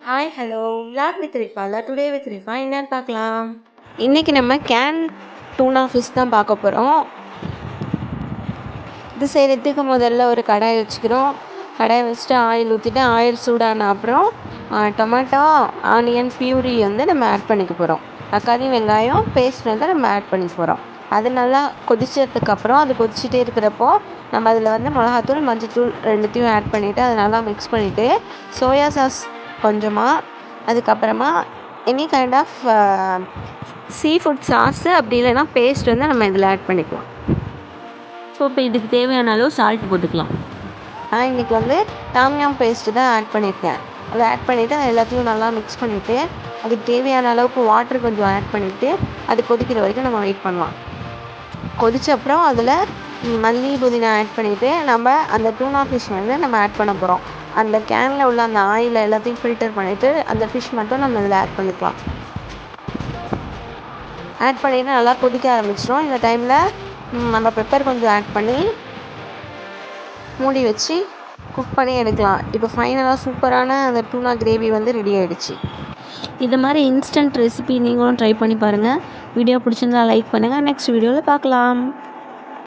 Hi hello vlog with ரிஃபால today with Rifa என்னன்னு பார்க்கலாம். இன்றைக்கி நம்ம கேன் டூனா ஃபிஷ் தான் பார்க்க போகிறோம். இது செய்கிறதுக்கு முதல்ல ஒரு கடாய் வச்சுக்கிறோம். கடாயை வச்சுட்டு ஆயில் ஊற்றிட்டு ஆயில் சூடான அப்புறம் டொமேட்டோ ஆனியன் பியூரி வந்து நம்ம ஆட் பண்ணிக்க போகிறோம். தக்காளி வெங்காயம் பேஸ்ட் வந்து நம்ம ஆட் பண்ணிக்க போகிறோம். அது நல்லா கொதிச்சதுக்கப்புறம் அது கொதிச்சுட்டே இருக்கிறப்போ நம்ம அதில் வந்து மிளகாத்தூள் மஞ்சத்தூள் ரெண்டுத்தையும் ஆட் பண்ணிவிட்டு அதை நல்லா மிக்ஸ் பண்ணிவிட்டு சோயா சாஸ் கொஞ்சமாக, அதுக்கப்புறமா any kind of seafood sauce அப்படி இல்லைன்னா பேஸ்ட் வந்து நம்ம இதில் ஆட் பண்ணிக்கலாம். ஸோ இப்போ இதுக்கு தேவையான அளவு சால்ட் போட்டுக்கலாம். நான் இன்றைக்கி வந்து டாமியம் பேஸ்ட்டு தான் ஆட் பண்ணியிருக்கேன். அதை ஆட் பண்ணிவிட்டு அது எல்லாத்தையும் நல்லா மிக்ஸ் பண்ணிவிட்டு அதுக்கு தேவையான அளவுக்கு வாட்டர் கொஞ்சம் ஆட் பண்ணிவிட்டு அது கொதிக்கிற வரைக்கும் நம்ம வெயிட் பண்ணலாம். கொதித்த அப்புறம் அதில் மல்லி புதினா ஆட் பண்ணிவிட்டு நம்ம அந்த டூனா ஃபிஷ் வந்து நம்ம ஆட் பண்ண போகிறோம். அந்த கேனில் உள்ள அந்த ஆயில் எல்லாத்தையும் ஃபில்டர் பண்ணிவிட்டு அந்த ஃபிஷ் மட்டும் நம்ம இதில் ஆட் பண்ணிக்கலாம். ஆட் பண்ணிவிட்டு நல்லா கொதிக்க ஆரம்பிச்சிடும். இந்த டைமில் நம்ம பெப்பர் கொஞ்சம் ஆட் பண்ணி மூடி வச்சு குக் பண்ணி எடுக்கலாம். இப்போ ஃபைனலாக சூப்பரான அந்த டூனா கிரேவி வந்து ரெடி ஆகிடுச்சு. இது மாதிரி இன்ஸ்டன்ட் ரெசிபி நீங்களும் ட்ரை பண்ணி பாருங்கள். வீடியோ பிடிச்சிருந்தா லைக் பண்ணுங்கள். நெக்ஸ்ட் வீடியோவில் பார்க்கலாம்.